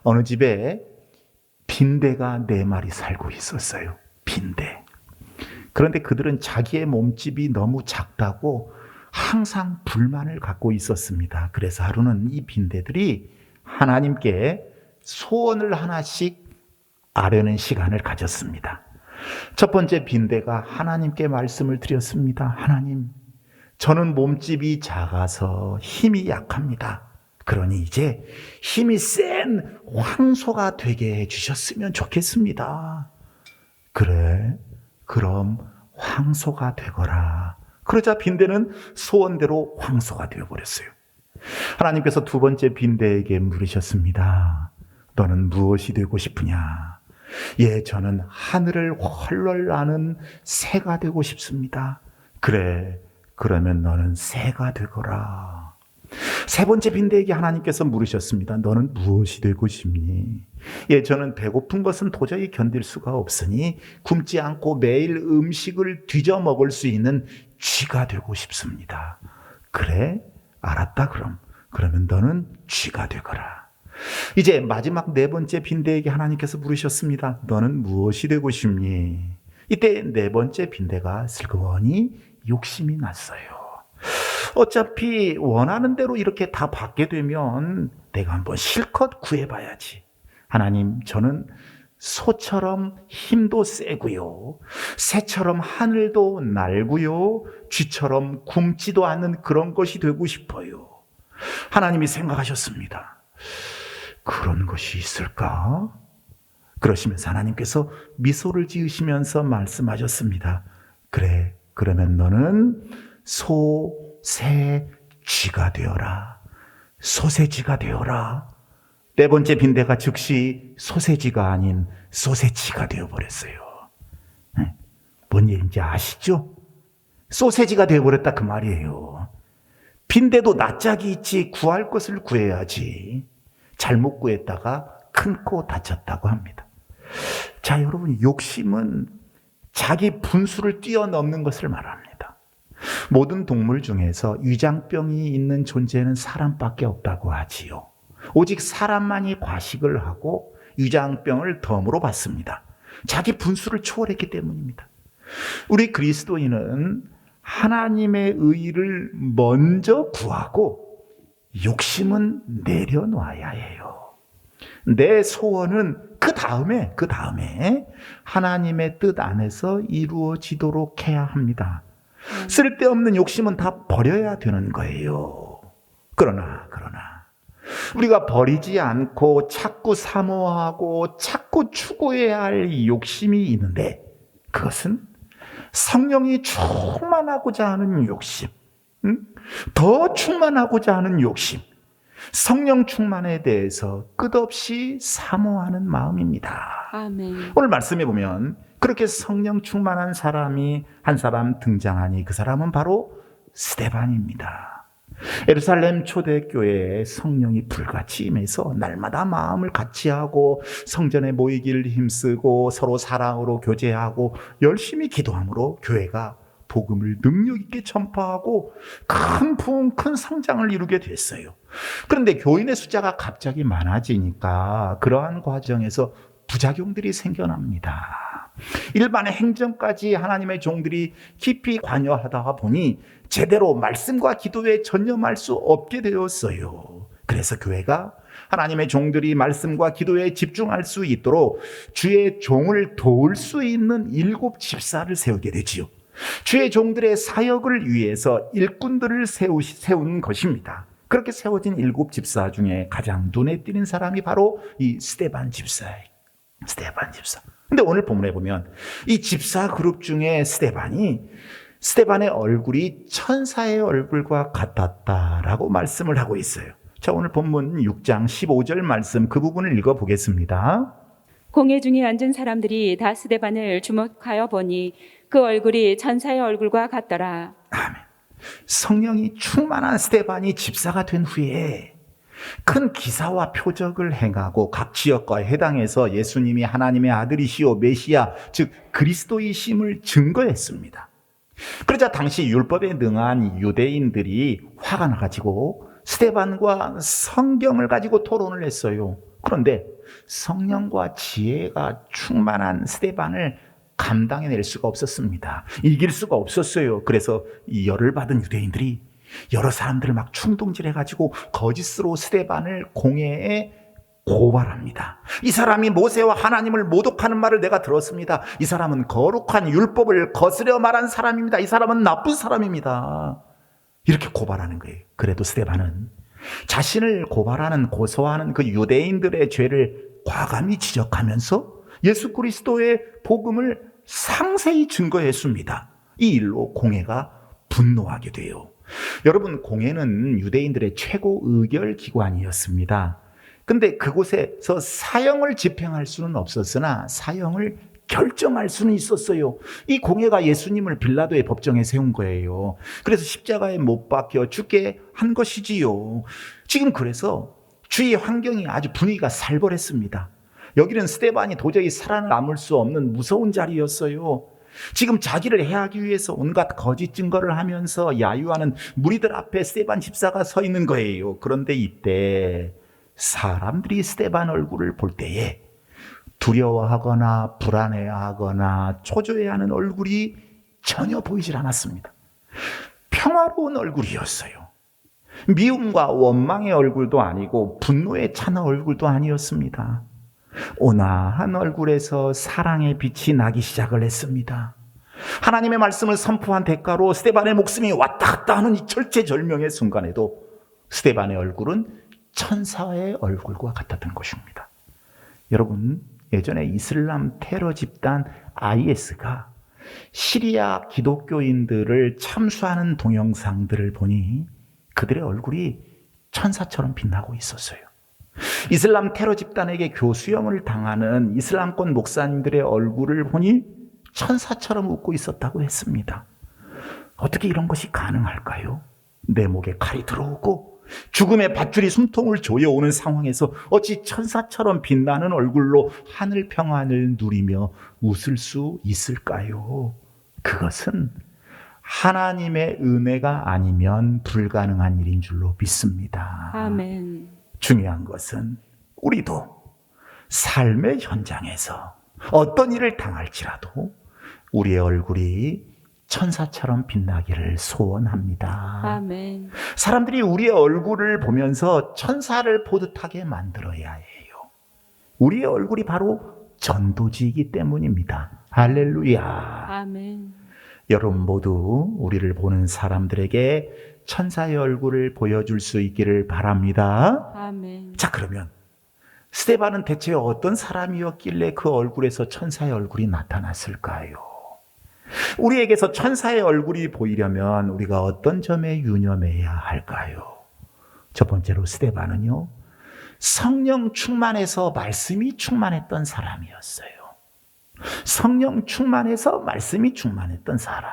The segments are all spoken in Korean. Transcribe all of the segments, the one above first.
어느 집에 빈대가 4마리 살고 있었어요. 빈대. 그런데 그들은 자기의 몸집이 너무 작다고 항상 불만을 갖고 있었습니다. 그래서 하루는 이 빈대들이 하나님께 소원을 하나씩 아뢰는 시간을 가졌습니다. 첫 번째 빈대가 하나님께 말씀을 드렸습니다. 하나님, 저는 몸집이 작아서 힘이 약합니다. 그러니 이제 힘이 센 황소가 되게 해주셨으면 좋겠습니다. 그래, 그럼 황소가 되거라. 그러자 빈대는 소원대로 황소가 되어버렸어요. 하나님께서 두 번째 빈대에게 물으셨습니다. 너는 무엇이 되고 싶으냐? 예, 저는 하늘을 헐헐 나는 새가 되고 싶습니다. 그래, 그러면 너는 새가 되거라. 세 번째 빈대에게 하나님께서 물으셨습니다. 너는 무엇이 되고 싶니? 예, 저는 배고픈 것은 도저히 견딜 수가 없으니 굶지 않고 매일 음식을 뒤져 먹을 수 있는 쥐가 되고 싶습니다. 그래, 알았다 그럼. 그러면 너는 쥐가 되거라. 이제 마지막 네 번째 빈대에게 하나님께서 물으셨습니다. 너는 무엇이 되고 싶니? 이때 네 번째 빈대가 슬그머니 욕심이 났어요. 어차피 원하는 대로 이렇게 다 받게 되면 내가 한번 실컷 구해봐야지. 하나님, 저는 소처럼 힘도 세고요, 새처럼 하늘도 날고요, 쥐처럼 굶지도 않는 그런 것이 되고 싶어요. 하나님이 생각하셨습니다. 그런 것이 있을까? 그러시면서 하나님께서 미소를 지으시면서 말씀하셨습니다. 그래, 그러면 너는 소, 새, 쥐가 되어라. 소새쥐가 되어라. 네 번째 빈대가 즉시 소새쥐가 아닌 소새치가 되어버렸어요. 뭔 얘기인지 아시죠? 소새쥐가 되어버렸다 그 말이에요. 빈대도 낯짝이 있지 구할 것을 구해야지. 잘못 구했다가 큰 코 다쳤다고 합니다. 자, 여러분, 욕심은 자기 분수를 뛰어넘는 것을 말합니다. 모든 동물 중에서 위장병이 있는 존재는 사람밖에 없다고 하지요. 오직 사람만이 과식을 하고 위장병을 덤으로 받습니다. 자기 분수를 초월했기 때문입니다. 우리 그리스도인은 하나님의 의를 먼저 구하고 욕심은 내려놔야 해요. 내 소원은 그 다음에 하나님의 뜻 안에서 이루어지도록 해야 합니다. 쓸데없는 욕심은 다 버려야 되는 거예요. 그러나 우리가 버리지 않고 자꾸 사모하고 자꾸 추구해야 할 욕심이 있는데, 그것은 성령이 충만하고자 하는 욕심, 더 충만하고자 하는 욕심, 성령 충만에 대해서 끝없이 사모하는 마음입니다. 아멘. 오늘 말씀해 보면 그렇게 성령 충만한 사람이 한 사람 등장하니 그 사람은 바로 스데반입니다. 예루살렘 초대교회에 성령이 불같이 임해서 날마다 마음을 같이 하고 성전에 모이기를 힘쓰고 서로 사랑으로 교제하고 열심히 기도함으로 교회가 복음을 능력 있게 전파하고 큰 부흥, 큰 성장을 이루게 됐어요. 그런데 교인의 숫자가 갑자기 많아지니까 그러한 과정에서 부작용들이 생겨납니다. 일반의 행정까지 하나님의 종들이 깊이 관여하다 보니 제대로 말씀과 기도에 전념할 수 없게 되었어요. 그래서 교회가 하나님의 종들이 말씀과 기도에 집중할 수 있도록 주의 종을 도울 수 있는 7 집사를 세우게 되지요. 주의 종들의 사역을 위해서 일꾼들을 세운 것입니다. 그렇게 세워진 7 집사 중에 가장 눈에 띄는 사람이 바로 이 스데반 집사예요. 스데반 집사. 근데 오늘 본문에 보면 이 집사 그룹 중에 스데반의 얼굴이 천사의 얼굴과 같았다라고 말씀을 하고 있어요. 자, 오늘 본문 6장 15절 말씀 그 부분을 읽어보겠습니다. 공회 중에 앉은 사람들이 다 스데반을 주목하여 보니 그 얼굴이 천사의 얼굴과 같더라. 아멘. 성령이 충만한 스데반이 집사가 된 후에 큰 기사와 표적을 행하고 각 지역과 해당에서 예수님이 하나님의 아들이시오 메시아 즉 그리스도이심을 증거했습니다. 그러자 당시 율법에 능한 유대인들이 화가 나가지고 스데반과 성경을 가지고 토론을 했어요. 그런데 성령과 지혜가 충만한 스데반을 감당해낼 수가 없었습니다. 이길 수가 없었어요. 그래서 이 열을 받은 유대인들이 여러 사람들을 막 충동질해가지고 거짓으로 스데반을 공회에 고발합니다. 이 사람이 모세와 하나님을 모독하는 말을 내가 들었습니다. 이 사람은 거룩한 율법을 거스려 말한 사람입니다. 이 사람은 나쁜 사람입니다. 이렇게 고발하는 거예요. 그래도 스데반은 자신을 고발하는, 고소하는 그 유대인들의 죄를 과감히 지적하면서 예수 그리스도의 복음을 상세히 증거했습니다. 이 일로 공회가 분노하게 돼요. 여러분, 공회는 유대인들의 최고 의결 기관이었습니다. 근데 그곳에서 사형을 집행할 수는 없었으나 사형을 결정할 수는 있었어요. 이 공회가 예수님을 빌라도의 법정에 세운 거예요. 그래서 십자가에 못 박혀 죽게 한 것이지요. 지금 그래서 주위 환경이 아주 분위기가 살벌했습니다. 여기는 스데반이 도저히 살아남을 수 없는 무서운 자리였어요. 지금 자기를 해하기 위해서 온갖 거짓 증거를 하면서 야유하는 무리들 앞에 스데반 집사가 서 있는 거예요. 그런데 이때 사람들이 스데반 얼굴을 볼 때에 두려워하거나 불안해하거나 초조해하는 얼굴이 전혀 보이질 않았습니다. 평화로운 얼굴이었어요. 미움과 원망의 얼굴도 아니고 분노에 찬 얼굴도 아니었습니다. 온화한 얼굴에서 사랑의 빛이 나기 시작을 했습니다. 하나님의 말씀을 선포한 대가로 스데반의 목숨이 왔다 갔다 하는 이 절체절명의 순간에도 스데반의 얼굴은 천사의 얼굴과 같았던 것입니다. 여러분, 예전에 이슬람 테러 집단 IS가 시리아 기독교인들을 참수하는 동영상들을 보니 그들의 얼굴이 천사처럼 빛나고 있었어요. 이슬람 테러 집단에게 교수형을 당하는 이슬람권 목사님들의 얼굴을 보니 천사처럼 웃고 있었다고 했습니다. 어떻게 이런 것이 가능할까요? 내 목에 칼이 들어오고 죽음의 밧줄이 숨통을 조여오는 상황에서 어찌 천사처럼 빛나는 얼굴로 하늘 평안을 누리며 웃을 수 있을까요? 그것은 하나님의 은혜가 아니면 불가능한 일인 줄로 믿습니다. 아멘. 중요한 것은 우리도 삶의 현장에서 어떤 일을 당할지라도 우리의 얼굴이 천사처럼 빛나기를 소원합니다. 아멘. 사람들이 우리의 얼굴을 보면서 천사를 보듯하게 만들어야 해요. 우리의 얼굴이 바로 전도지이기 때문입니다. 할렐루야. 아멘. 여러분 모두 우리를 보는 사람들에게 천사의 얼굴을 보여줄 수 있기를 바랍니다. 아멘. 자, 그러면 스데반은 대체 어떤 사람이었길래 그 얼굴에서 천사의 얼굴이 나타났을까요? 우리에게서 천사의 얼굴이 보이려면 우리가 어떤 점에 유념해야 할까요? 첫 번째로 스데반은요, 성령 충만해서 말씀이 충만했던 사람이었어요. 성령 충만해서 말씀이 충만했던 사람.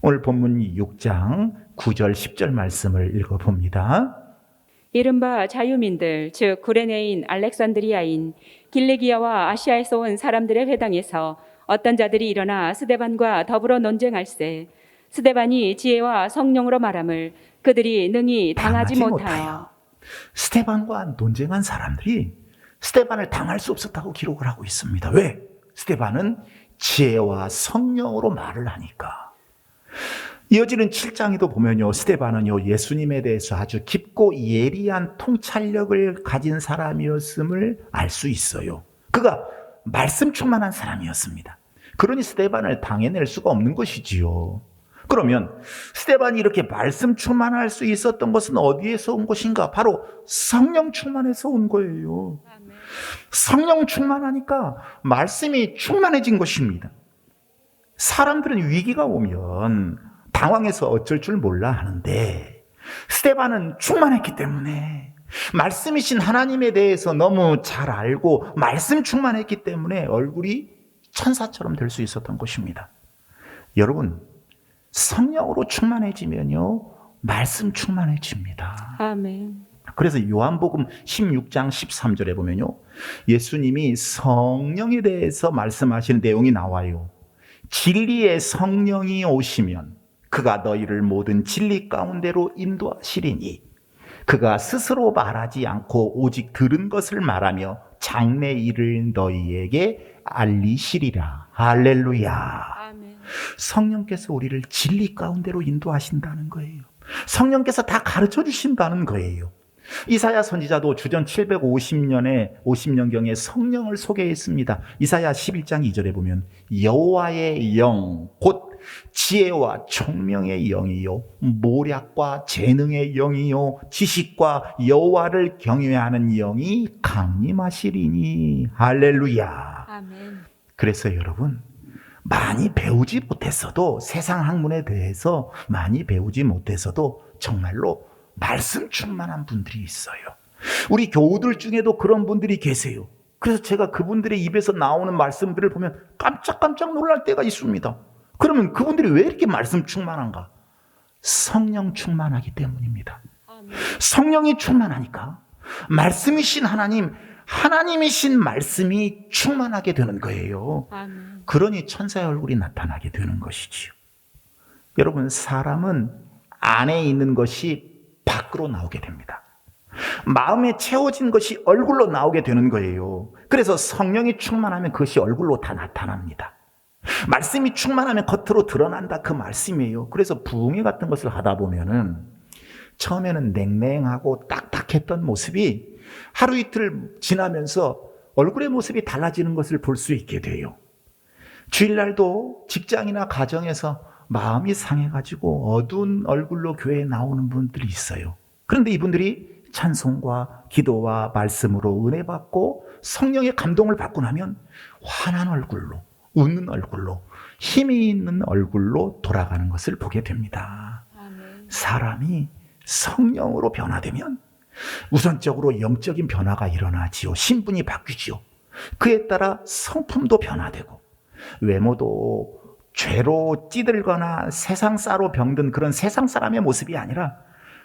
오늘 본문 6장 9절 10절 말씀을 읽어봅니다. 이른바 자유민들, 즉 구레네인 알렉산드리아인 길리기아와 아시아에서 온 사람들의 회당에서 어떤 자들이 일어나 스데반과 더불어 논쟁할세. 스데반이 지혜와 성령으로 말함을 그들이 능히 당하지 못하여. 스데반과 논쟁한 사람들이 스데반을 당할 수 없었다고 기록을 하고 있습니다. 왜? 스데반은 지혜와 성령으로 말을 하니까. 이어지는 7장에도 보면요, 스데반은요, 예수님에 대해서 아주 깊고 예리한 통찰력을 가진 사람이었음을 알 수 있어요. 그가 말씀 충만한 사람이었습니다. 그러니 스데반을 당해낼 수가 없는 것이지요. 그러면 스데반이 이렇게 말씀 충만할 수 있었던 것은 어디에서 온 것인가? 바로 성령 충만해서 온 거예요. 성령 충만하니까 말씀이 충만해진 것입니다. 사람들은 위기가 오면 당황해서 어쩔 줄 몰라 하는데 스데반은 충만했기 때문에, 말씀이신 하나님에 대해서 너무 잘 알고 말씀 충만했기 때문에 얼굴이 천사처럼 될 수 있었던 것입니다. 여러분, 성령으로 충만해지면요, 말씀 충만해집니다. 아멘. 그래서 요한복음 16장 13절에 보면요, 예수님이 성령에 대해서 말씀하시는 내용이 나와요. 진리의 성령이 오시면 그가 너희를 모든 진리 가운데로 인도하시리니 그가 스스로 말하지 않고 오직 들은 것을 말하며 장래 일을 너희에게 알리시리라. 할렐루야. 아멘. 성령께서 우리를 진리 가운데로 인도하신다는 거예요. 성령께서 다 가르쳐 주신다는 거예요. 이사야 선지자도 주전 50년경에 성령을 소개했습니다. 이사야 11장 2절에 보면 여호와의 영 곧 지혜와 총명의 영이요 모략과 재능의 영이요 지식과 여호와를 경외하는 영이 강림하시리니. 할렐루야. 아멘. 그래서 여러분, 많이 배우지 못했어도, 세상 학문에 대해서 많이 배우지 못했어도 정말로 말씀 충만한 분들이 있어요. 우리 교우들 중에도 그런 분들이 계세요. 그래서 제가 그분들의 입에서 나오는 말씀들을 보면 깜짝깜짝 놀랄 때가 있습니다. 그러면 그분들이 왜 이렇게 말씀 충만한가? 성령 충만하기 때문입니다. 아멘. 성령이 충만하니까 말씀이신 하나님이신 말씀이 충만하게 되는 거예요. 아멘. 그러니 천사의 얼굴이 나타나게 되는 것이지요. 여러분, 사람은 안에 있는 것이 밖으로 나오게 됩니다. 마음에 채워진 것이 얼굴로 나오게 되는 거예요. 그래서 성령이 충만하면 그것이 얼굴로 다 나타납니다. 말씀이 충만하면 겉으로 드러난다, 그 말씀이에요. 그래서 부흥회 같은 것을 하다 보면은 처음에는 냉랭하고 딱딱했던 모습이 하루 이틀 지나면서 얼굴의 모습이 달라지는 것을 볼 수 있게 돼요. 주일날도 직장이나 가정에서 마음이 상해가지고 어두운 얼굴로 교회에 나오는 분들이 있어요. 그런데 이분들이 찬송과 기도와 말씀으로 은혜 받고 성령의 감동을 받고 나면 환한 얼굴로, 웃는 얼굴로, 힘이 있는 얼굴로 돌아가는 것을 보게 됩니다. 아멘. 사람이 성령으로 변화되면 우선적으로 영적인 변화가 일어나지요. 신분이 바뀌지요. 그에 따라 성품도 변화되고 외모도 죄로 찌들거나 세상사로 병든 그런 세상 사람의 모습이 아니라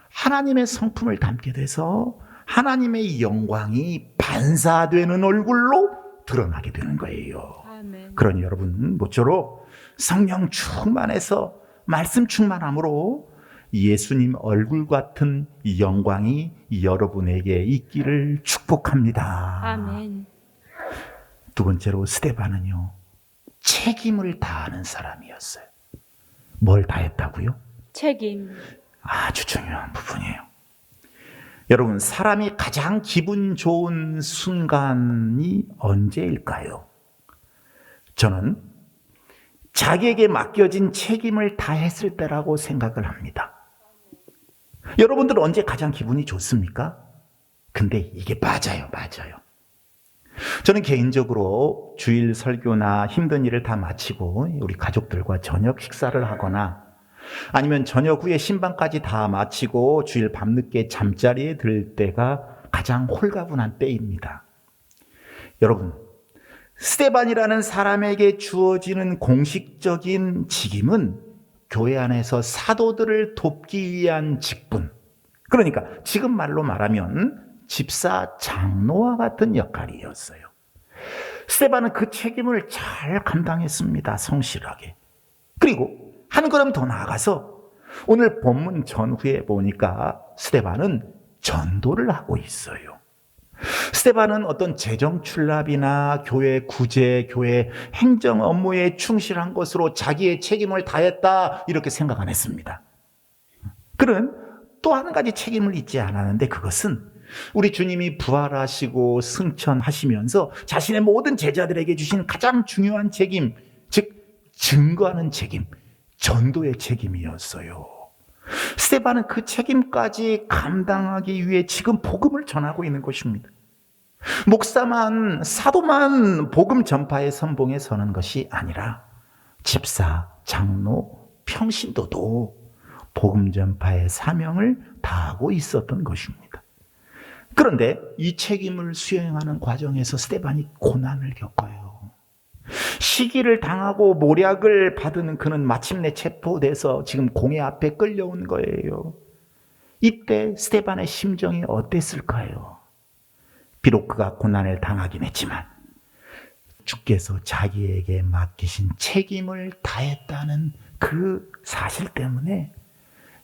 하나님의 성품을 담게 돼서 하나님의 영광이 반사되는 얼굴로 드러나게 되는 거예요. 아멘. 그러니 여러분, 모쪼록 성령 충만해서 말씀 충만함으로 예수님 얼굴 같은 영광이 여러분에게 있기를 축복합니다. 아멘. 두 번째로 스데반은요, 책임을 다하는 사람이었어요. 뭘 다했다고요? 책임. 아주 중요한 부분이에요. 여러분, 사람이 가장 기분 좋은 순간이 언제일까요? 저는 자기에게 맡겨진 책임을 다했을 때라고 생각을 합니다. 여러분들은 언제 가장 기분이 좋습니까? 근데 이게 맞아요. 저는 개인적으로 주일 설교나 힘든 일을 다 마치고 우리 가족들과 저녁 식사를 하거나 아니면 저녁 후에 신방까지 다 마치고 주일 밤늦게 잠자리에 들 때가 가장 홀가분한 때입니다. 여러분, 스데반이라는 사람에게 주어지는 공식적인 직임은 교회 안에서 사도들을 돕기 위한 직분, 그러니까 지금 말로 말하면 집사 장로와 같은 역할이었어요. 스데반은 그 책임을 잘 감당했습니다. 성실하게. 그리고 한 걸음 더 나아가서 오늘 본문 전후에 보니까 스데반은 전도를 하고 있어요. 스데반은 어떤 재정 출납이나 교회 구제, 교회 행정 업무에 충실한 것으로 자기의 책임을 다했다, 이렇게 생각 안 했습니다. 그는 또 한 가지 책임을 잊지 않았는데, 그것은 우리 주님이 부활하시고 승천하시면서 자신의 모든 제자들에게 주신 가장 중요한 책임, 즉 증거하는 책임, 전도의 책임이었어요. 스데반은 그 책임까지 감당하기 위해 지금 복음을 전하고 있는 것입니다. 목사만, 사도만 복음 전파의 선봉에 서는 것이 아니라 집사, 장로, 평신도도 복음 전파의 사명을 다하고 있었던 것입니다. 그런데 이 책임을 수행하는 과정에서 스데반이 고난을 겪어요. 시기를 당하고 모략을 받은 그는 마침내 체포돼서 지금 공회 앞에 끌려온 거예요. 이때 스데반의 심정이 어땠을까요? 비록 그가 고난을 당하긴 했지만 주께서 자기에게 맡기신 책임을 다했다는 그 사실 때문에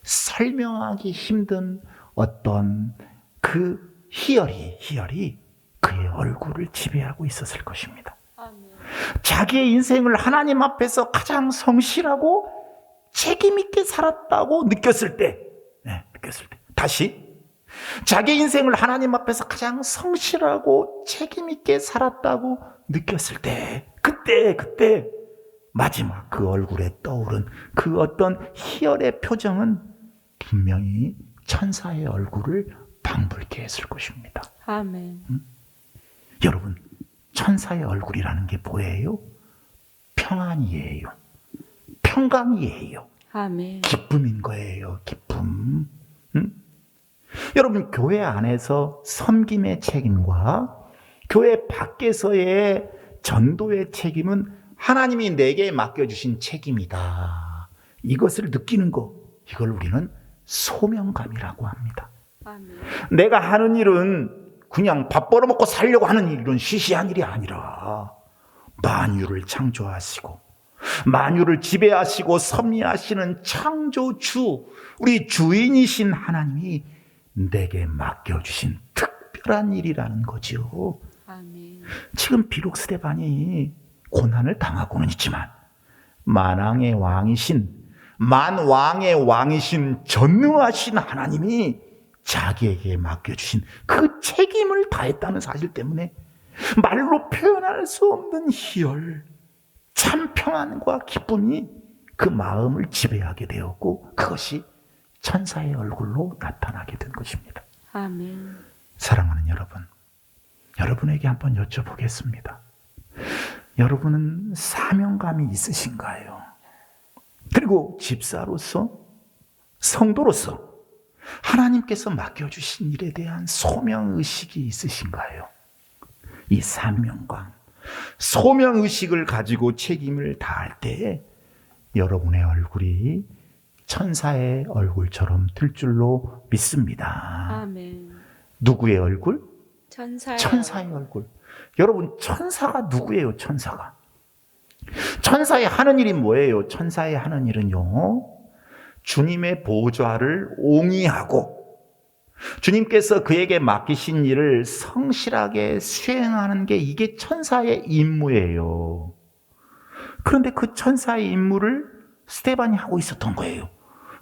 설명하기 힘든 어떤 그 희열이 그의 얼굴을 지배하고 있었을 것입니다. 자기의 인생을 하나님 앞에서 가장 성실하고 책임 있게 살았다고 느꼈을 때, 다시 자기 인생을 하나님 앞에서 가장 성실하고 책임 있게 살았다고 느꼈을 때, 그때 마지막 그 얼굴에 떠오른 그 어떤 희열의 표정은 분명히 천사의 얼굴을 방불케 했을 것입니다. 아멘. 여러분, 천사의 얼굴이라는 게 뭐예요? 평안이에요. 평강이에요. 아멘. 기쁨인 거예요. 기쁨. 여러분, 교회 안에서 섬김의 책임과 교회 밖에서의 전도의 책임은 하나님이 내게 맡겨주신 책임이다. 이것을 느끼는 거, 이걸 우리는 소명감이라고 합니다. 아멘. 내가 하는 일은 그냥 밥 벌어먹고 살려고 하는 이런 시시한 일이 아니라 만유를 창조하시고 만유를 지배하시고 섭리하시는 창조주, 우리 주인이신 하나님이 내게 맡겨주신 특별한 일이라는 거죠. 아멘. 지금 비록 스데반이 고난을 당하고는 있지만 만왕의 왕이신 전능하신 하나님이 자기에게 맡겨주신 그 책임을 다했다는 사실 때문에 말로 표현할 수 없는 희열, 참 평안과 기쁨이 그 마음을 지배하게 되었고 그것이 천사의 얼굴로 나타나게 된 것입니다. 아멘. 사랑하는 여러분, 여러분에게 한번 여쭤보겠습니다. 여러분은 사명감이 있으신가요? 그리고 집사로서, 성도로서 하나님께서 맡겨주신 일에 대한 소명의식이 있으신가요? 이 사명감, 소명의식을 가지고 책임을 다할 때에 여러분의 얼굴이 천사의 얼굴처럼 될 줄로 믿습니다. 아멘. 누구의 얼굴? 천사의 얼굴. 여러분, 천사가 누구예요? 천사의 하는 일이 뭐예요? 천사의 하는 일은요, 주님의 보좌를 옹이하고 주님께서 그에게 맡기신 일을 성실하게 수행하는 게 이게 천사의 임무예요. 그런데 그 천사의 임무를 스데반이 하고 있었던 거예요.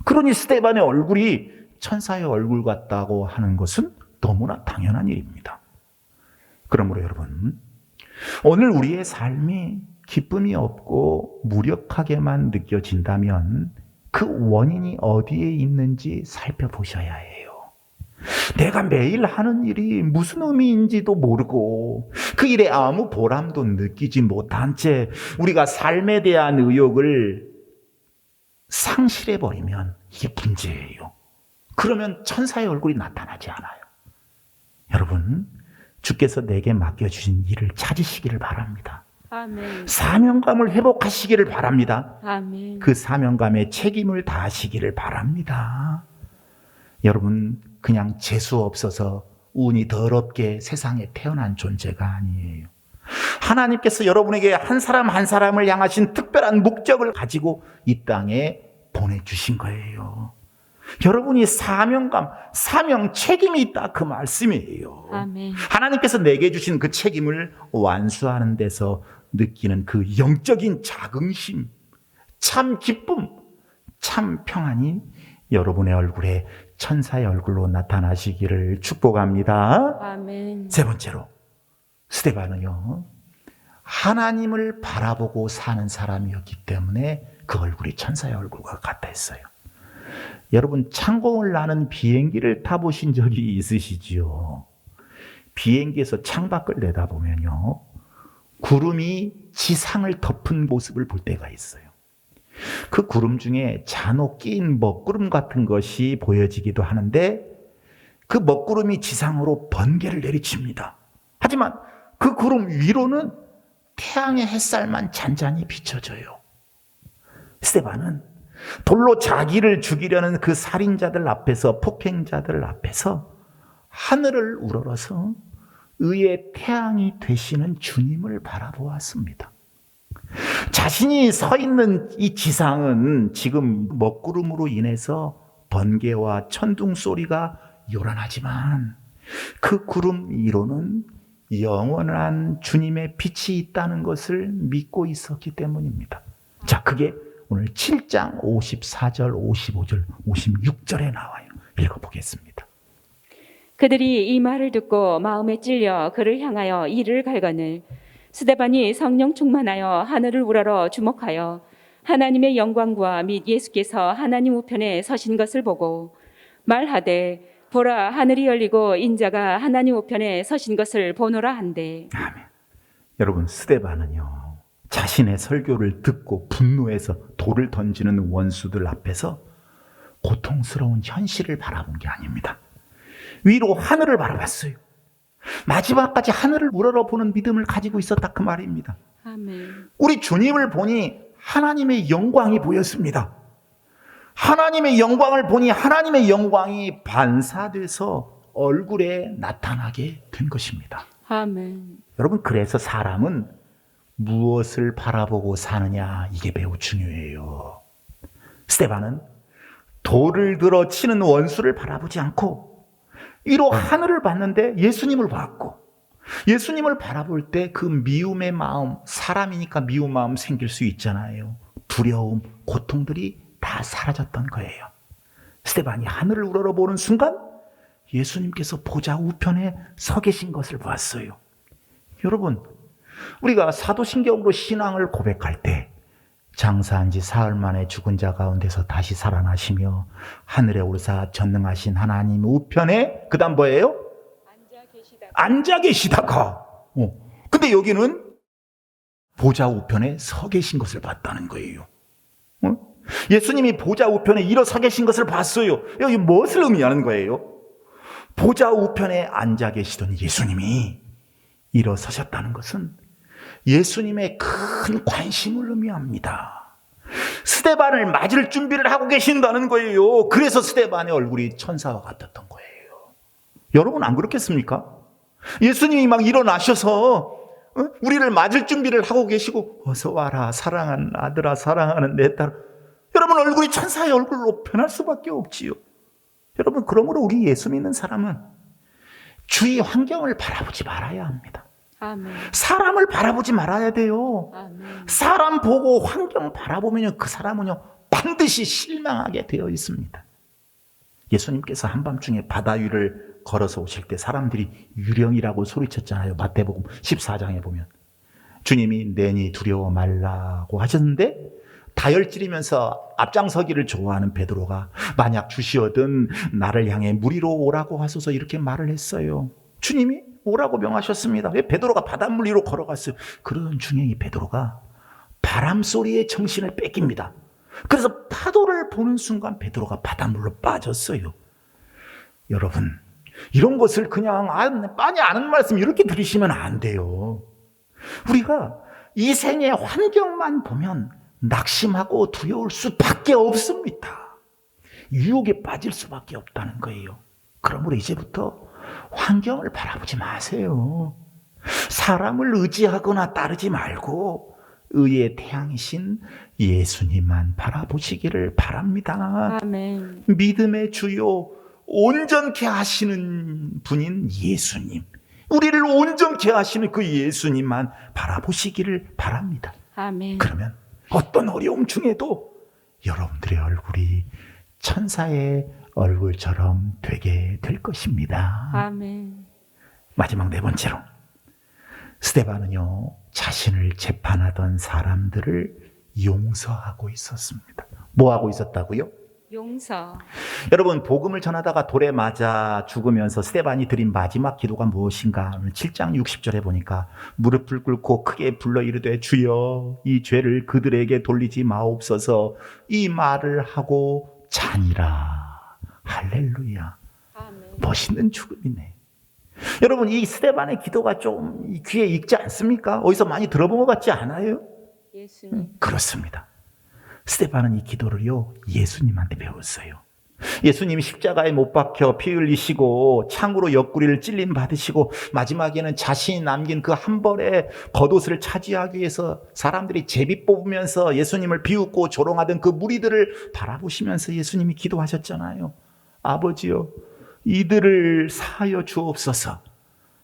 그러니 스데반의 얼굴이 천사의 얼굴 같다고 하는 것은 너무나 당연한 일입니다. 그러므로 여러분, 오늘 우리의 삶이 기쁨이 없고 무력하게만 느껴진다면 그 원인이 어디에 있는지 살펴보셔야 해요. 내가 매일 하는 일이 무슨 의미인지도 모르고 그 일에 아무 보람도 느끼지 못한 채 우리가 삶에 대한 의욕을 상실해버리면 이게 문제예요. 그러면 천사의 얼굴이 나타나지 않아요. 여러분, 주께서 내게 맡겨주신 일을 찾으시기를 바랍니다. 아멘. 사명감을 회복하시기를 바랍니다. 아멘. 그 사명감에 책임을 다하시기를 바랍니다. 여러분, 그냥 재수 없어서 운이 더럽게 세상에 태어난 존재가 아니에요. 하나님께서 여러분에게 한 사람 한 사람을 향하신 특별한 목적을 가지고 이 땅에 보내주신 거예요. 여러분이 사명감, 사명, 책임이 있다, 그 말씀이에요. 아멘. 하나님께서 내게 주신 그 책임을 완수하는 데서 느끼는 그 영적인 자긍심, 참 기쁨, 참 평안이 여러분의 얼굴에 천사의 얼굴로 나타나시기를 축복합니다. 아멘. 세 번째로, 스데반은요, 하나님을 바라보고 사는 사람이었기 때문에 그 얼굴이 천사의 얼굴과 같았어요. 여러분, 창공을 나는 비행기를 타보신 적이 있으시지요? 비행기에서 창밖을 내다보면요, 구름이 지상을 덮은 모습을 볼 때가 있어요. 그 구름 중에 잔혹 낀 먹구름 같은 것이 보여지기도 하는데 그 먹구름이 지상으로 번개를 내리칩니다. 하지만 그 구름 위로는 태양의 햇살만 잔잔히 비춰져요. 스데반은 돌로 자기를 죽이려는 그 살인자들 앞에서, 폭행자들 앞에서 하늘을 우러러서 의의 태양이 되시는 주님을 바라보았습니다. 자신이 서 있는 이 지상은 지금 먹구름으로 인해서 번개와 천둥 소리가 요란하지만 그 구름 위로는 영원한 주님의 빛이 있다는 것을 믿고 있었기 때문입니다. 자, 그게 오늘 7장 54절, 55절, 56절에 나와요. 읽어보겠습니다. 그들이 이 말을 듣고 마음에 찔려 그를 향하여 이를 갈거늘 스데반이 성령 충만하여 하늘을 우러러 주목하여 하나님의 영광과 및 예수께서 하나님 우편에 서신 것을 보고 말하되 보라 하늘이 열리고 인자가 하나님 우편에 서신 것을 보노라 한대. 아멘. 여러분, 스데반은요, 자신의 설교를 듣고 분노해서 돌을 던지는 원수들 앞에서 고통스러운 현실을 바라본 게 아닙니다. 위로 하늘을 바라봤어요. 마지막까지 하늘을 우러러보는 믿음을 가지고 있었다, 그 말입니다. 아멘. 우리 주님을 보니 하나님의 영광이 보였습니다. 하나님의 영광을 보니 하나님의 영광이 반사돼서 얼굴에 나타나게 된 것입니다. 아멘. 여러분, 그래서 사람은 무엇을 바라보고 사느냐, 이게 매우 중요해요. 스데반은 돌을 들어 치는 원수를 바라보지 않고 위로 하늘을 봤는데 예수님을 봤고, 예수님을 바라볼 때 그 미움의 마음, 사람이니까 미움 마음 생길 수 있잖아요. 두려움, 고통들이 다 사라졌던 거예요. 스데반이 하늘을 우러러보는 순간 예수님께서 보좌 우편에 서 계신 것을 보았어요. 여러분, 우리가 사도신경으로 신앙을 고백할 때 장사한 지 사흘 만에 죽은 자 가운데서 다시 살아나시며 하늘에 오르사 전능하신 하나님 우편에, 그 다음 뭐예요? 앉아 계시다가. 근데 여기는 보좌 우편에 서 계신 것을 봤다는 거예요. 예수님이 보좌 우편에 일어서 계신 것을 봤어요. 여기 무엇을 의미하는 거예요? 보좌 우편에 앉아 계시던 예수님이 일어서셨다는 것은 예수님의 큰 관심을 의미합니다. 스데반을 맞을 준비를 하고 계신다는 거예요. 그래서 스데반의 얼굴이 천사와 같았던 거예요. 여러분, 안 그렇겠습니까? 예수님이 막 일어나셔서 우리를 맞을 준비를 하고 계시고, 어서 와라 사랑하는 아들아, 사랑하는 내 딸. 여러분, 얼굴이 천사의 얼굴로 변할 수밖에 없지요. 여러분, 그러므로 우리 예수 믿는 사람은 주위 환경을 바라보지 말아야 합니다. 아멘. 사람을 바라보지 말아야 돼요. 아멘. 사람 보고 환경 바라보면 그 사람은요, 반드시 실망하게 되어 있습니다. 예수님께서 한밤중에 바다 위를 걸어서 오실 때 사람들이 유령이라고 소리쳤잖아요. 마태복음 14장에 보면 주님이 내니 두려워 말라고 하셨는데, 다혈질이면서 앞장서기를 좋아하는 베드로가 만약 주시어든 나를 향해 무리로 오라고 하소서, 이렇게 말을 했어요. 주님이 오라고 명하셨습니다. 왜? 베드로가 바닷물 위로 걸어갔어요. 그러던 중에 이 베드로가 바람 소리에 정신을 뺏깁니다. 그래서 파도를 보는 순간 베드로가 바닷물로 빠졌어요. 여러분, 이런 것을 그냥 빤히 아는 말씀 이렇게 들으시면 안 돼요. 우리가 이 생의 환경만 보면 낙심하고 두려울 수밖에 없습니다. 유혹에 빠질 수밖에 없다는 거예요. 그러므로 이제부터 환경을 바라보지 마세요. 사람을 의지하거나 따르지 말고 의의 태양이신 예수님만 바라보시기를 바랍니다. 아멘. 믿음의 주요, 온전케 하시는 분인 예수님, 우리를 온전케 하시는 그 예수님만 바라보시기를 바랍니다. 아멘. 그러면 어떤 어려움 중에도 여러분들의 얼굴이 천사의 얼굴처럼 되게 될 것입니다. 아멘. 마지막 네 번째로, 스데반은요, 자신을 재판하던 사람들을 용서하고 있었습니다. 뭐 하고 있었다고요? 용서. 여러분, 복음을 전하다가 돌에 맞아 죽으면서 스데반이 드린 마지막 기도가 무엇인가? 7장 60절에 보니까 무릎을 꿇고 크게 불러 이르되 주여 이 죄를 그들에게 돌리지 마옵소서, 이 말을 하고 자니라. 할렐루야. 아멘. 멋있는 죽음이네. 여러분, 이 스데반의 기도가 좀 귀에 익지 않습니까? 어디서 많이 들어본 것 같지 않아요? 예수님. 그렇습니다. 스데반은 이 기도를요, 예수님한테 배웠어요. 예수님이 십자가에 못 박혀 피 흘리시고 창으로 옆구리를 찔림 받으시고 마지막에는 자신이 남긴 그 한 벌의 겉옷을 차지하기 위해서 사람들이 제비 뽑으면서 예수님을 비웃고 조롱하던 그 무리들을 바라보시면서 예수님이 기도하셨잖아요. 아버지요, 이들을 사하여 주옵소서.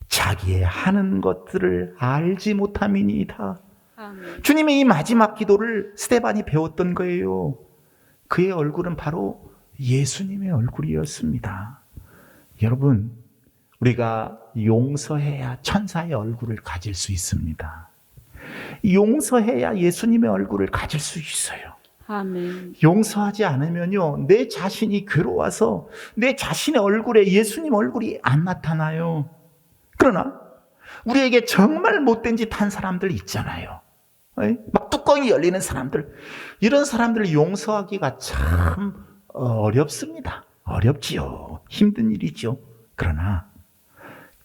자기의 하는 것들을 알지 못함이니이다. 아멘. 주님의 이 마지막 기도를 스데반이 배웠던 거예요. 그의 얼굴은 바로 예수님의 얼굴이었습니다. 여러분, 우리가 용서해야 천사의 얼굴을 가질 수 있습니다. 용서해야 예수님의 얼굴을 가질 수 있어요. 아멘. 용서하지 않으면요, 내 자신이 괴로워서 내 자신의 얼굴에 예수님 얼굴이 안 나타나요. 그러나 우리에게 정말 못된 짓 한 사람들 있잖아요. 막 뚜껑이 열리는 사람들, 이런 사람들을 용서하기가 참 어렵습니다. 어렵지요. 힘든 일이죠. 그러나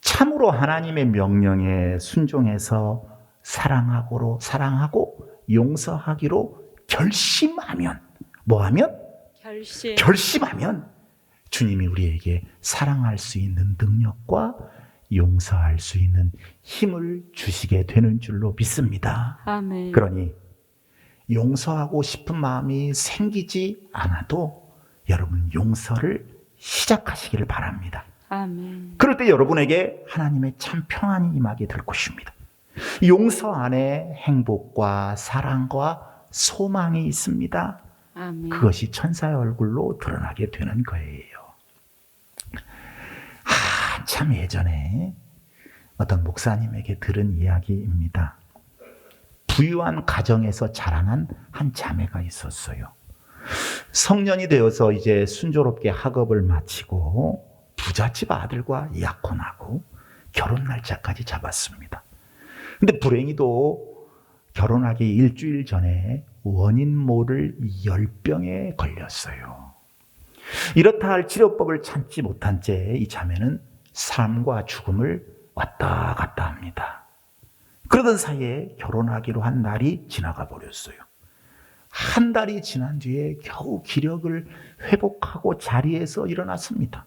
참으로 하나님의 명령에 순종해서 사랑하고 용서하기로 결심하면, 뭐하면? 결심하면 주님이 우리에게 사랑할 수 있는 능력과 용서할 수 있는 힘을 주시게 되는 줄로 믿습니다. 아멘. 그러니 용서하고 싶은 마음이 생기지 않아도 여러분 용서를 시작하시기를 바랍니다. 아멘. 그럴 때 여러분에게 하나님의 참 평안이 임하게 될 것입니다. 용서 안에 행복과 사랑과 소망이 있습니다. 아멘. 그것이 천사의 얼굴로 드러나게 되는 거예요. 참 예전에 어떤 목사님에게 들은 이야기입니다. 부유한 가정에서 자라난 한 자매가 있었어요. 성년이 되어서 이제 순조롭게 학업을 마치고 부잣집 아들과 약혼하고 결혼 날짜까지 잡았습니다. 근데 불행히도 결혼하기 일주일 전에 원인 모를 열병에 걸렸어요. 이렇다 할 치료법을 찾지 못한 채 이 자매는 삶과 죽음을 왔다 갔다 합니다. 그러던 사이에 결혼하기로 한 날이 지나가 버렸어요. 한 달이 지난 뒤에 겨우 기력을 회복하고 자리에서 일어났습니다.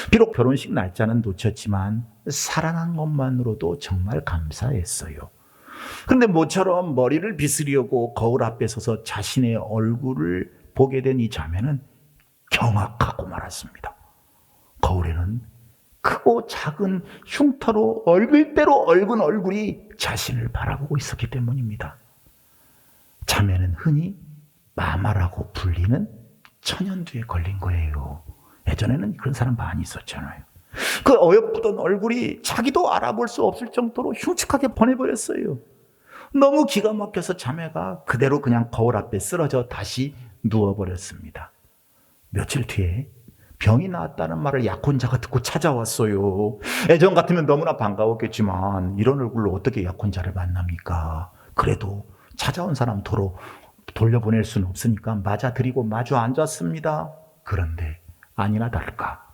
비록 결혼식 날짜는 놓쳤지만 살아난 것만으로도 정말 감사했어요. 그런데 모처럼 머리를 빗으려고 거울 앞에 서서 자신의 얼굴을 보게 된 이 자매는 경악하고 말았습니다. 거울에는 크고 작은 흉터로 얼굴대로 얽은 얼굴이 자신을 바라보고 있었기 때문입니다. 자매는 흔히 마마라고 불리는 천연두에 걸린 거예요. 예전에는 그런 사람 많이 있었잖아요. 그 어여쁘던 얼굴이 자기도 알아볼 수 없을 정도로 흉측하게 변해버렸어요. 너무 기가 막혀서 자매가 그대로 그냥 거울 앞에 쓰러져 다시 누워버렸습니다. 며칠 뒤에 병이 나았다는 말을 약혼자가 듣고 찾아왔어요. 예전 같으면 너무나 반가웠겠지만 이런 얼굴로 어떻게 약혼자를 만납니까? 그래도 찾아온 사람 도로 돌려보낼 수는 없으니까 맞아들이고 마주 앉았습니다. 그런데 아니나 다를까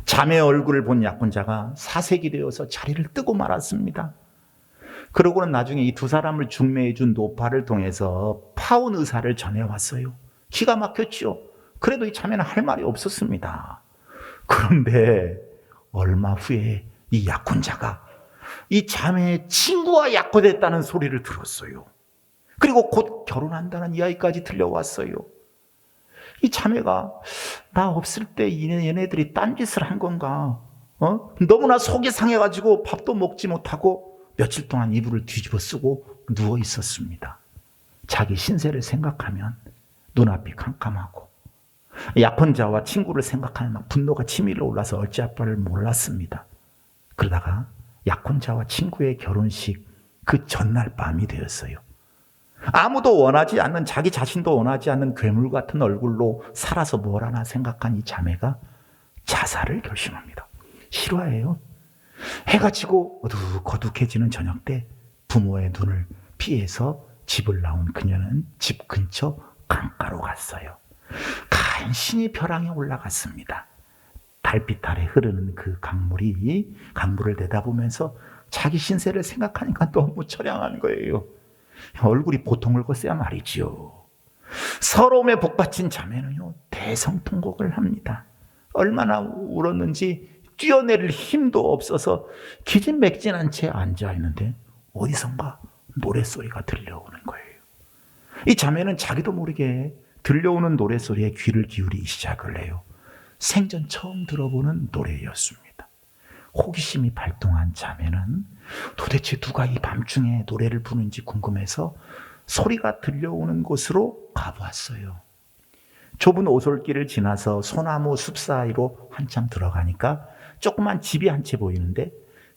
자매의 얼굴을 본 약혼자가 사색이 되어서 자리를 뜨고 말았습니다. 그러고는 나중에 이 두 사람을 중매해 준 노파를 통해서 파혼 의사를 전해왔어요. 기가 막혔죠. 그래도 이 자매는 할 말이 없었습니다. 그런데 얼마 후에 이 약혼자가 이 자매의 친구와 약혼했다는 소리를 들었어요. 그리고 곧 결혼한다는 이야기까지 들려왔어요. 이 자매가 나 없을 때 얘네들이 딴짓을 한 건가? 너무나 속이 상해가지고 밥도 먹지 못하고 며칠 동안 이불을 뒤집어 쓰고 누워 있었습니다. 자기 신세를 생각하면 눈앞이 캄캄하고 약혼자와 친구를 생각하면 막 분노가 치밀어 올라서 어찌할 바를 몰랐습니다. 그러다가 약혼자와 친구의 결혼식 그 전날 밤이 되었어요. 아무도 원하지 않는, 자기 자신도 원하지 않는 괴물 같은 얼굴로 살아서 뭘 하나 생각한 이 자매가 자살을 결심합니다. 실화예요. 해가 지고 어둑어둑해지는 저녁 때 부모의 눈을 피해서 집을 나온 그녀는 집 근처 강가로 갔어요. 간신히 벼랑에 올라갔습니다. 달빛 아래 흐르는 그 강물을 내다보면서 자기 신세를 생각하니까 너무 처량한 거예요. 얼굴이 보통을 것어야 말이지요. 서러움에 복받친 자매는요, 대성통곡을 합니다. 얼마나 울었는지 뛰어내릴 힘도 없어서 기진맥진한 채 앉아있는데 어디선가 노랫소리가 들려오는 거예요. 이 자매는 자기도 모르게 들려오는 노랫소리에 귀를 기울이기 시작을 해요. 생전 처음 들어보는 노래였습니다. 호기심이 발동한 자매는 도대체 누가 이 밤중에 노래를 부르는지 궁금해서 소리가 들려오는 곳으로 가보았어요. 좁은 오솔길을 지나서 소나무 숲 사이로 한참 들어가니까 조그만 집이 한 채 보이는데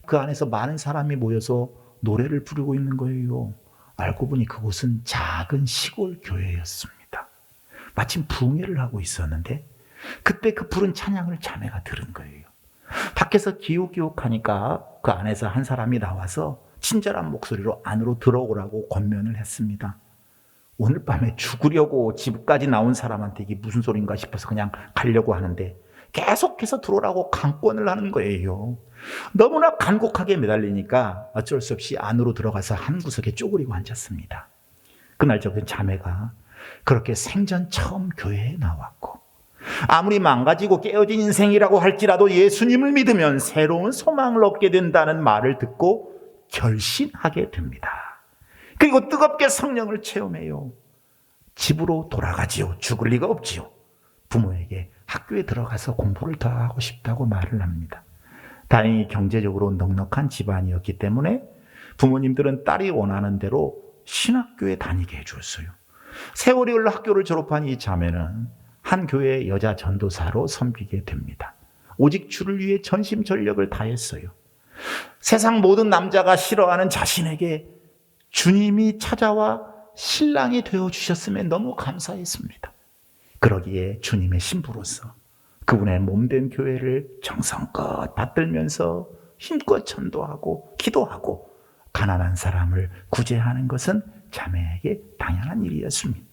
그 안에서 많은 사람이 모여서 노래를 부르고 있는 거예요. 알고 보니 그곳은 작은 시골 교회였습니다. 마침 부흥회를 하고 있었는데 그때 그 부른 찬양을 자매가 들은 거예요. 밖에서 기웃기웃하니까 그 안에서 한 사람이 나와서 친절한 목소리로 안으로 들어오라고 권면을 했습니다. 오늘 밤에 죽으려고 집까지 나온 사람한테 이게 무슨 소린가 싶어서 그냥 가려고 하는데 계속해서 들어오라고 강권을 하는 거예요. 너무나 간곡하게 매달리니까 어쩔 수 없이 안으로 들어가서 한 구석에 쪼그리고 앉았습니다. 그날 저녁 자매가 그렇게 생전 처음 교회에 나왔고 아무리 망가지고 깨어진 인생이라고 할지라도 예수님을 믿으면 새로운 소망을 얻게 된다는 말을 듣고 결심하게 됩니다. 그리고 뜨겁게 성령을 체험해요. 집으로 돌아가지요. 죽을 리가 없지요. 부모에게 학교에 들어가서 공부를 더 하고 싶다고 말을 합니다. 다행히 경제적으로 넉넉한 집안이었기 때문에 부모님들은 딸이 원하는 대로 신학교에 다니게 해주었어요. 세월이 흘러 학교를 졸업한 이 자매는 한 교회의 여자 전도사로 섬기게 됩니다. 오직 주를 위해 전심전력을 다했어요. 세상 모든 남자가 싫어하는 자신에게 주님이 찾아와 신랑이 되어주셨음에 너무 감사했습니다. 그러기에 주님의 신부로서 그분의 몸된 교회를 정성껏 받들면서 힘껏 전도하고 기도하고 가난한 사람을 구제하는 것은 자매에게 당연한 일이었습니다.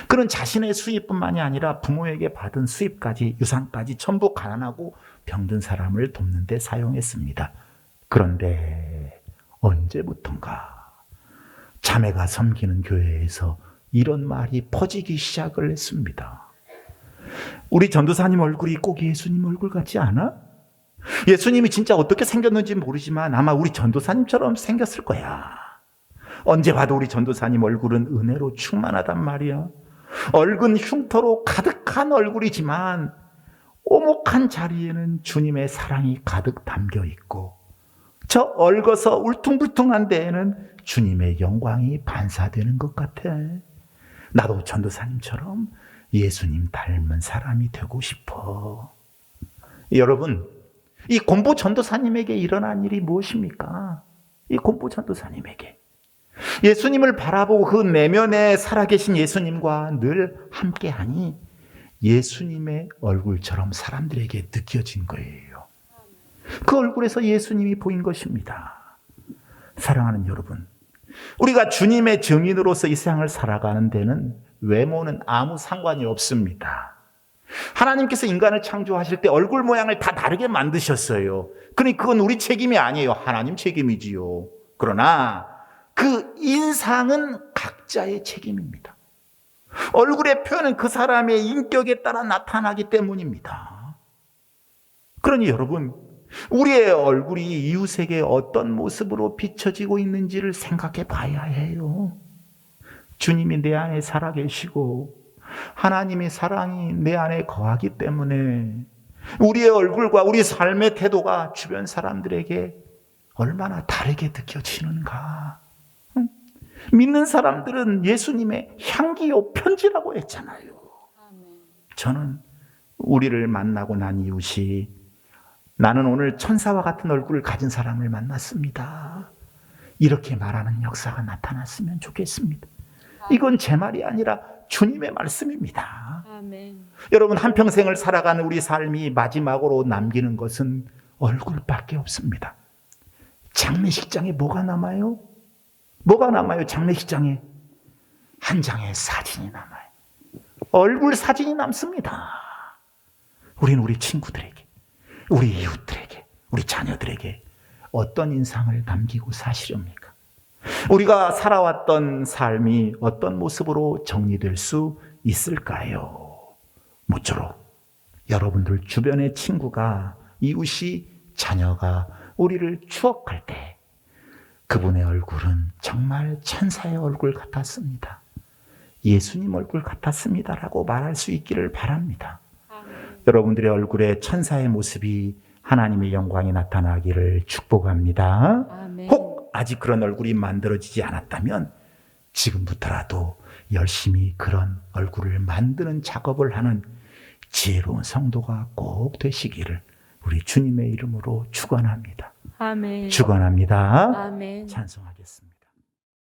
그는 자신의 수입뿐만이 아니라 부모에게 받은 수입까지 유산까지 전부 가난하고 병든 사람을 돕는 데 사용했습니다. 그런데 언제부턴가 자매가 섬기는 교회에서 이런 말이 퍼지기 시작을 했습니다. 우리 전도사님 얼굴이 꼭 예수님 얼굴 같지 않아? 예수님이 진짜 어떻게 생겼는지 모르지만 아마 우리 전도사님처럼 생겼을 거야. 언제 봐도 우리 전도사님 얼굴은 은혜로 충만하단 말이야. 얼굴 흉터로 가득한 얼굴이지만 오목한 자리에는 주님의 사랑이 가득 담겨 있고 저 얽어서 울퉁불퉁한 데에는 주님의 영광이 반사되는 것 같아. 나도 전도사님처럼 예수님 닮은 사람이 되고 싶어. 여러분, 이 곰보 전도사님에게 일어난 일이 무엇입니까? 이 곰보 전도사님에게 예수님을 바라보고 그 내면에 살아계신 예수님과 늘 함께하니 예수님의 얼굴처럼 사람들에게 느껴진 거예요. 그 얼굴에서 예수님이 보인 것입니다. 사랑하는 여러분, 우리가 주님의 증인으로서 이 세상을 살아가는 데는 외모는 아무 상관이 없습니다. 하나님께서 인간을 창조하실 때 얼굴 모양을 다 다르게 만드셨어요. 그러니 그건 우리 책임이 아니에요. 하나님 책임이지요. 그러나 그 인상은 각자의 책임입니다. 얼굴의 표현은 그 사람의 인격에 따라 나타나기 때문입니다. 그러니 여러분, 우리의 얼굴이 이웃에게 어떤 모습으로 비춰지고 있는지를 생각해 봐야 해요. 주님이 내 안에 살아계시고 하나님의 사랑이 내 안에 거하기 때문에 우리의 얼굴과 우리 삶의 태도가 주변 사람들에게 얼마나 다르게 느껴지는가. 믿는 사람들은 예수님의 향기요 편지라고 했잖아요. 저는 우리를 만나고 난 이웃이 나는 오늘 천사와 같은 얼굴을 가진 사람을 만났습니다. 이렇게 말하는 역사가 나타났으면 좋겠습니다. 이건 제 말이 아니라 주님의 말씀입니다. 아멘. 여러분, 한평생을 살아가는 우리 삶이 마지막으로 남기는 것은 얼굴밖에 없습니다. 장례식장에 뭐가 남아요? 뭐가 남아요? 장례식장에 한 장의 사진이 남아요. 얼굴 사진이 남습니다. 우리는 우리 친구들에게, 우리 이웃들에게, 우리 자녀들에게 어떤 인상을 남기고 사시렵니까? 우리가 살아왔던 삶이 어떤 모습으로 정리될 수 있을까요? 모쪼록 여러분들 주변의 친구가, 이웃이, 자녀가 우리를 추억할 때 그분의 얼굴은 정말 천사의 얼굴 같았습니다. 예수님 얼굴 같았습니다라고 말할 수 있기를 바랍니다. 여러분들의 얼굴에 천사의 모습이 하나님의 영광이 나타나기를 축복합니다. 아멘. 혹 아직 그런 얼굴이 만들어지지 않았다면 지금부터라도 열심히 그런 얼굴을 만드는 작업을 하는 지혜로운 성도가 꼭 되시기를 우리 주님의 이름으로 축원합니다. 아멘. 축원합니다. 아멘. 찬송하겠습니다.